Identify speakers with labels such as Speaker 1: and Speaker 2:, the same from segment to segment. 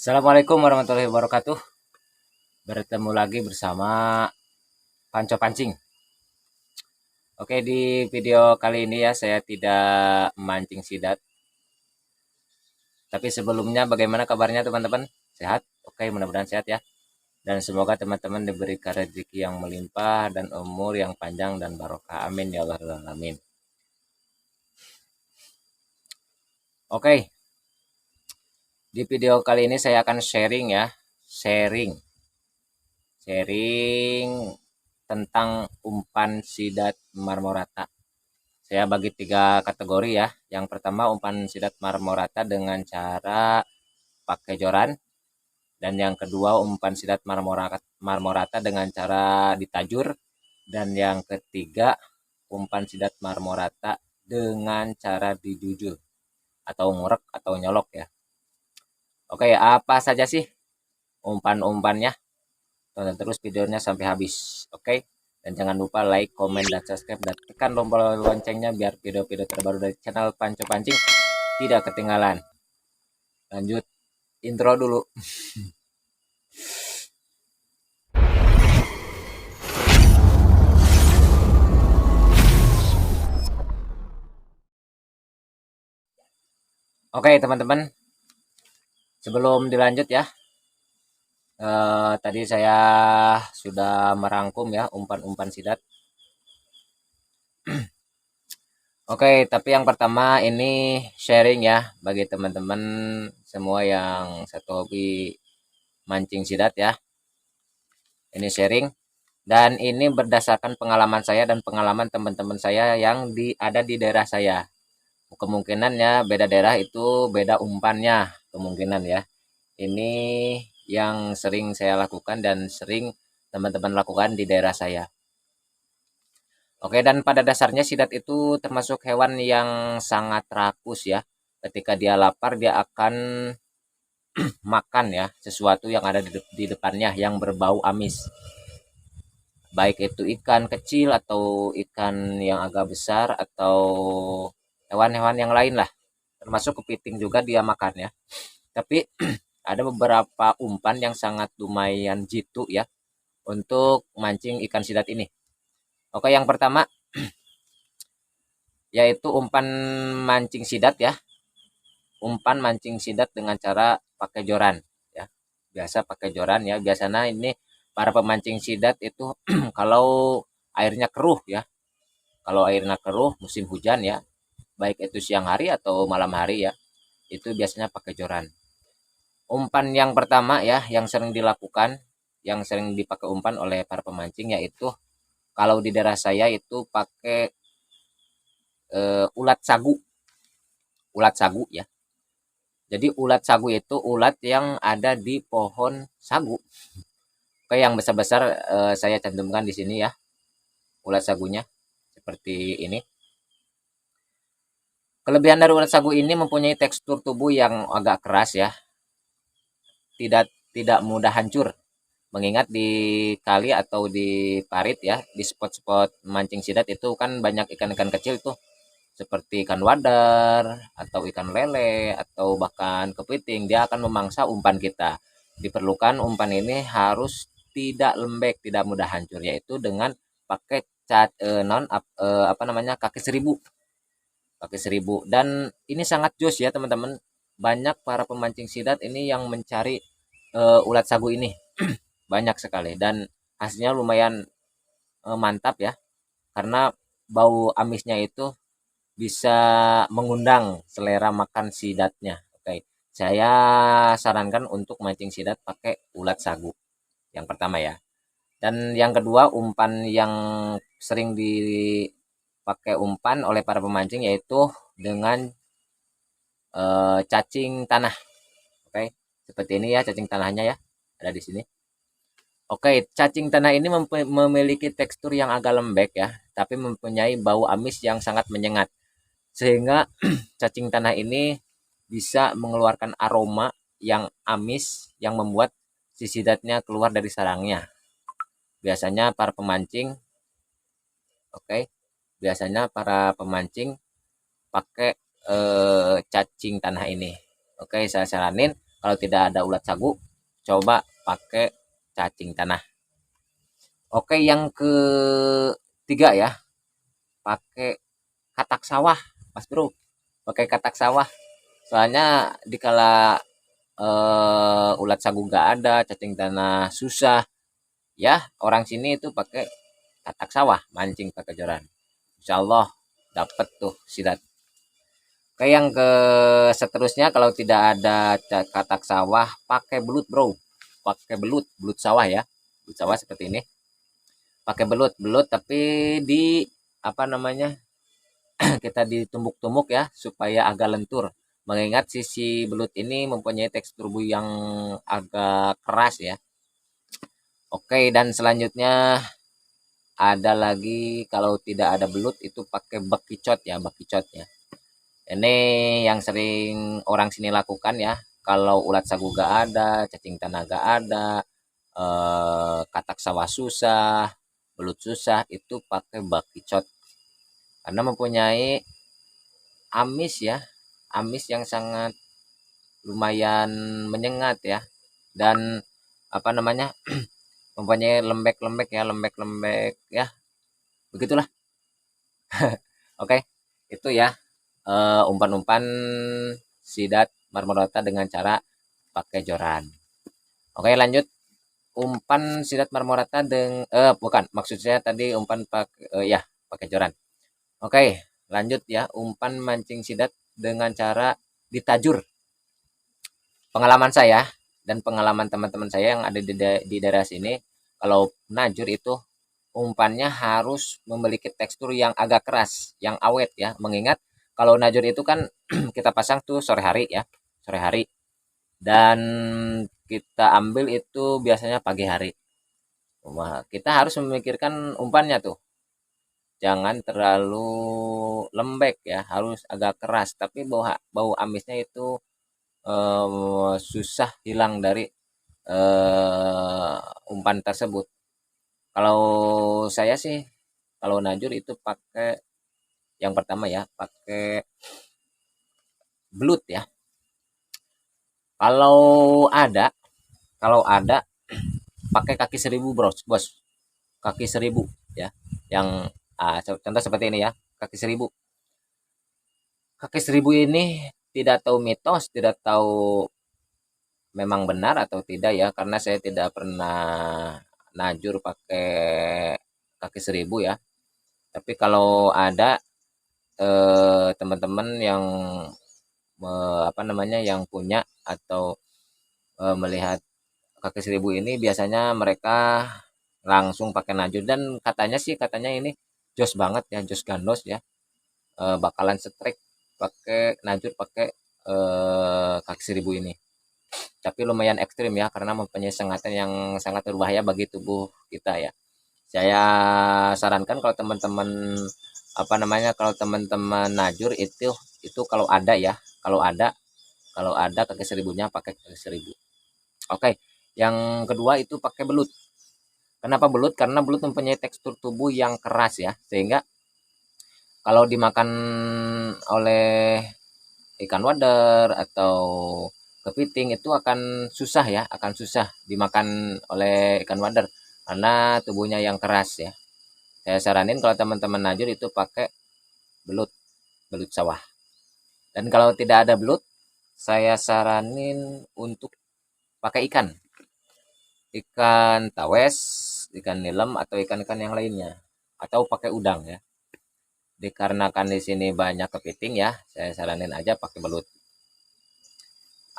Speaker 1: Assalamualaikum warahmatullahi wabarakatuh. Bertemu lagi bersama Panco Pancing. Oke, di video kali ini ya saya tidak memancing sidat. Tapi sebelumnya bagaimana kabarnya teman-teman? Sehat? Oke, mudah-mudahan sehat ya. Dan semoga teman-teman diberikan rezeki yang melimpah dan umur yang panjang dan barokah. Amin ya Allah alamin. Oke, di video kali ini saya akan sharing ya. Sharing tentang umpan sidat marmorata. Saya bagi 3 kategori ya. Yang pertama umpan sidat marmorata dengan cara pakai joran, dan yang kedua umpan sidat marmorata dengan cara ditajur, dan yang ketiga umpan sidat marmorata dengan cara dijujur atau ngurek atau nyolok ya. Oke, apa saja sih umpan-umpannya? Tonton terus videonya sampai habis. Oke. Dan jangan lupa like, komen, dan subscribe, dan tekan tombol loncengnya biar video-video terbaru dari channel Panco Pancing tidak ketinggalan. Lanjut intro dulu. Oke teman-teman, sebelum dilanjut ya, tadi saya sudah merangkum ya umpan-umpan sidat. Oke, tapi yang pertama ini sharing ya bagi teman-teman semua yang satu hobi mancing sidat ya. Ini sharing dan ini berdasarkan pengalaman saya dan pengalaman teman-teman saya yang ada di daerah saya. Kemungkinan ya beda daerah itu beda umpannya kemungkinan ya. Ini yang sering saya lakukan dan sering teman-teman lakukan di daerah saya. Oke, dan pada dasarnya sidat itu termasuk hewan yang sangat rakus ya. Ketika dia lapar dia akan makan ya sesuatu yang ada di depannya yang berbau amis. Baik itu ikan kecil atau ikan yang agak besar atau hewan-hewan yang lain lah. Termasuk kepiting juga dia makan ya. Tapi ada beberapa umpan yang sangat lumayan jitu ya untuk mancing ikan sidat ini. Oke, yang pertama yaitu umpan mancing sidat ya. Umpan mancing sidat dengan cara pakai joran ya. Biasa pakai joran ya. Biasanya ini para pemancing sidat itu kalau airnya keruh ya. Kalau airnya keruh musim hujan ya, baik itu siang hari atau malam hari ya, itu biasanya pakai joran. Umpan yang pertama ya yang sering dilakukan, yang sering dipakai umpan oleh para pemancing yaitu kalau di daerah saya itu pakai ulat sagu. Ulat sagu ya. Jadi ulat sagu itu ulat yang ada di pohon sagu. Oke, yang besar-besar saya cantumkan di sini ya. Ulat sagunya seperti ini. Kelebihan dari ulat sagu ini mempunyai tekstur tubuh yang agak keras ya. Tidak mudah hancur. Mengingat di kali atau di parit ya, di spot-spot mancing sidat itu kan banyak ikan-ikan kecil tuh. Seperti ikan wadar, atau ikan lele, atau bahkan kepiting, dia akan memangsa umpan kita. Diperlukan umpan ini harus tidak lembek, tidak mudah hancur, yaitu dengan pakai apa namanya kaki seribu, dan ini sangat jos ya teman-teman. Banyak para pemancing sidat ini yang mencari ulat sagu ini banyak sekali dan hasilnya lumayan mantap ya karena bau amisnya itu bisa mengundang selera makan sidatnya. Oke, saya sarankan untuk mancing sidat pakai ulat sagu. Yang pertama ya. Dan yang kedua umpan yang sering dipakai umpan oleh para pemancing yaitu dengan cacing tanah. Oke, seperti ini ya cacing tanahnya ya. Ada di sini. Oke, cacing tanah ini memiliki tekstur yang agak lembek ya, tapi mempunyai bau amis yang sangat menyengat. Sehingga cacing tanah ini bisa mengeluarkan aroma yang amis yang membuat si sidatnya keluar dari sarangnya. Biasanya para pemancing, oke, biasanya para pemancing pakai cacing tanah ini. Oke, saya saranin Kalau tidak ada ulat sagu, coba pakai cacing tanah. Oke, yang ketiga ya, pakai katak sawah, Mas Bro. Pakai katak sawah. Soalnya dikala ulat sagu gak ada, cacing tanah susah, ya orang sini itu pakai katak sawah mancing pakai joran. Insya Allah dapat tuh sidat. Oke, yang ke seterusnya kalau tidak ada katak sawah, pakai belut bro. Pakai belut sawah ya. Belut sawah seperti ini. Pakai belut tapi di apa namanya? Kita ditumbuk-tumbuk ya supaya agak lentur. Mengingat sisi belut ini mempunyai tekstur yang agak keras ya. Oke, dan selanjutnya ada lagi kalau tidak ada belut itu pakai bekicot ya, bekicot ya. Ini yang sering orang sini lakukan ya. Kalau ulat sagu gak ada, cacing tanah gak ada, katak sawah susah, belut susah, itu pakai bakicot. Karena mempunyai amis ya, amis yang sangat lumayan menyengat ya. Dan apa namanya, mempunyai lembek-lembek ya, lembek-lembek ya. Begitulah. Oke, itu ya umpan-umpan sidat marmorota dengan cara pakai joran. Oke, lanjut. Umpan sidat marmorata dengan bukan, maksud saya tadi umpan pakai ya, pakai joran. Oke, lanjut ya. Umpan mancing sidat dengan cara ditajur. Pengalaman saya dan pengalaman teman-teman saya yang ada di daerah sini, kalau najur itu umpannya harus memiliki tekstur yang agak keras, yang awet ya. Mengingat kalau najur itu kan kita pasang tuh sore hari ya, sore hari. Dan kita ambil itu biasanya pagi hari. Wah, kita harus memikirkan umpannya tuh. Jangan terlalu lembek ya, harus agak keras. Tapi bau amisnya itu susah hilang dari umpan tersebut. Kalau saya sih, kalau najur itu pakai yang pertama ya, pakai belut ya. Kalau ada, kalau ada pakai kaki seribu bros, bos. Kaki seribu ya. Yang contoh seperti ini ya, kaki seribu. Kaki seribu ini tidak tahu mitos, tidak tahu memang benar atau tidak ya, karena saya tidak pernah najur pakai kaki seribu ya. Tapi kalau ada teman-teman yang apa namanya yang punya atau melihat kaki seribu ini, biasanya mereka langsung pakai najur dan katanya sih, katanya ini jos banget ya, jos gandos ya. Bakalan strike pakai najur pakai kaki seribu ini. Tapi lumayan ekstrim ya karena mempunyai sengatan yang sangat berbahaya bagi tubuh kita ya. Saya sarankan kalau teman-teman apa namanya, kalau teman-teman najur itu kalau ada ya, kalau ada kaki seribunya pakai kaki seribu. Oke, yang kedua itu pakai belut. Kenapa belut? Karena belut mempunyai tekstur tubuh yang keras ya, sehingga kalau dimakan oleh ikan wader atau kepiting itu akan susah ya, akan susah dimakan oleh ikan wader karena tubuhnya yang keras ya. Saya saranin kalau teman-teman najur itu pakai belut, belut sawah. Dan kalau tidak ada belut, saya saranin untuk pakai ikan, ikan tawes, ikan nilem atau ikan-ikan yang lainnya, atau pakai udang ya. Dikarenakan di sini banyak kepiting ya, saya saranin aja pakai belut.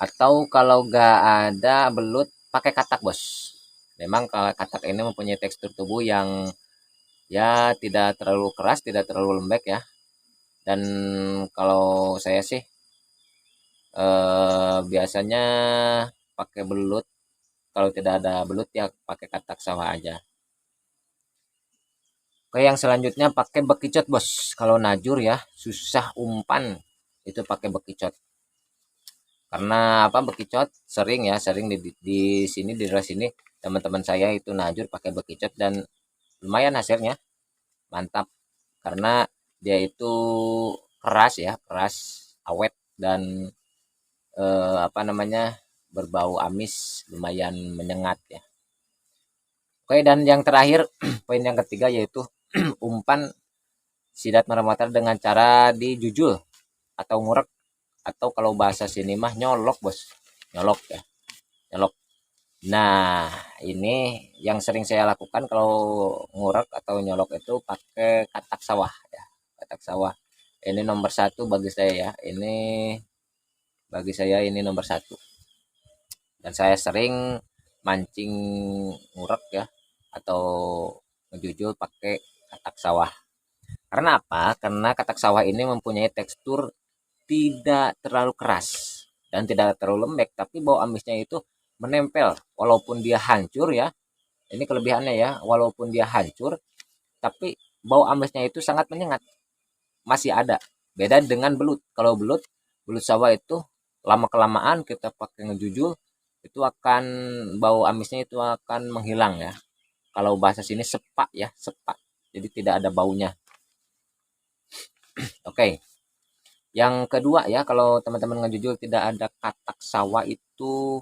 Speaker 1: Atau kalau gak ada belut, pakai katak bos. Memang kalau katak ini mempunyai tekstur tubuh yang ya tidak terlalu keras, tidak terlalu lembek ya. Dan kalau saya sih biasanya pakai belut. Kalau tidak ada belut ya pakai katak sawah aja. Oke, yang selanjutnya pakai bekicot bos. Kalau najur ya susah umpan itu pakai bekicot. Karena apa, bekicot sering ya, sering di sini di daerah sini teman-teman saya itu najur pakai bekicot dan lumayan hasilnya, mantap. Karena dia itu keras ya, keras, awet dan apa namanya, berbau amis, lumayan menyengat ya. Oke, dan yang terakhir poin yang ketiga yaitu umpan sidat marmotter dengan cara dijujul atau ngurek, atau kalau bahasa sini mah nyolok bos, nyolok ya, nyolok. Nah, ini yang sering saya lakukan kalau ngurek atau nyolok itu pakai katak sawah ya, katak sawah. Ini nomor satu bagi saya ya, ini nomor satu. Dan saya sering mancing ngurek ya, atau ngejujul pakai katak sawah. Karena apa? Karena katak sawah ini mempunyai tekstur tidak terlalu keras dan tidak terlalu lembek, tapi bau amisnya itu menempel walaupun dia hancur ya. Ini kelebihannya ya, walaupun dia hancur tapi bau amisnya itu sangat menyengat, masih ada. Beda dengan belut. Kalau belut sawah itu lama kelamaan kita pakai ngejujul itu akan, bau amisnya itu akan menghilang ya. Kalau bahasa sini sepak ya, sepak. Jadi tidak ada baunya. Oke. Yang kedua ya, kalau teman-teman ngejujul tidak ada katak sawah itu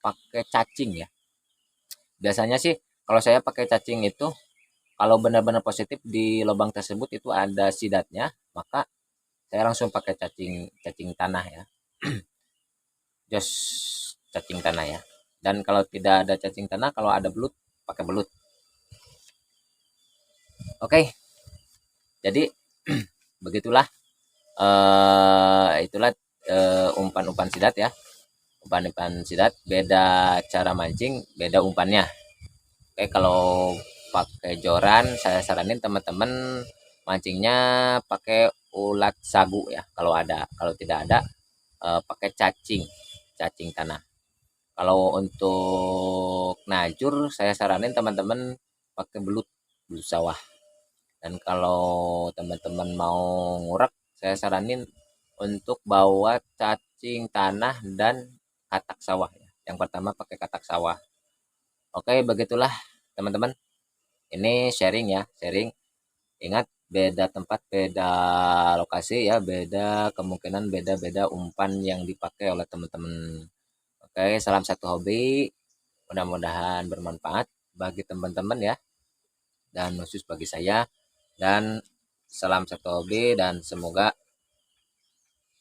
Speaker 1: pakai cacing ya. Biasanya sih kalau saya pakai cacing itu, kalau benar-benar positif di lubang tersebut itu ada sidatnya, maka saya langsung pakai cacing cacing tanah ya. Jos cacing tanah ya. Dan kalau tidak ada cacing tanah, kalau ada belut pakai belut. Oke. Jadi begitulah, itulah umpan-umpan sidat ya. Umpan-umpan sidat beda cara mancing, beda umpannya. Oke, kalau pakai joran saya saranin teman-teman mancingnya pakai ulat sagu ya kalau ada. Kalau tidak ada, pakai cacing, cacing tanah. Kalau untuk najur saya saranin teman-teman pakai belut, belut sawah. Dan kalau teman-teman mau ngurek, saya saranin untuk bawa cacing tanah dan katak sawah ya. Yang pertama pakai katak sawah. Oke, begitulah teman-teman. Ini sharing ya, sharing. Ingat, beda tempat, beda lokasi ya, beda kemungkinan, beda-beda umpan yang dipakai oleh teman-teman. Oke, salam satu hobi. Mudah-mudahan bermanfaat bagi teman-teman ya, dan khusus bagi saya. Dan salam satu hobi, dan semoga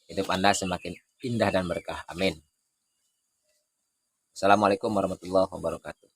Speaker 1: hidup Anda semakin indah dan berkah. Amin. Assalamualaikum warahmatullahi wabarakatuh.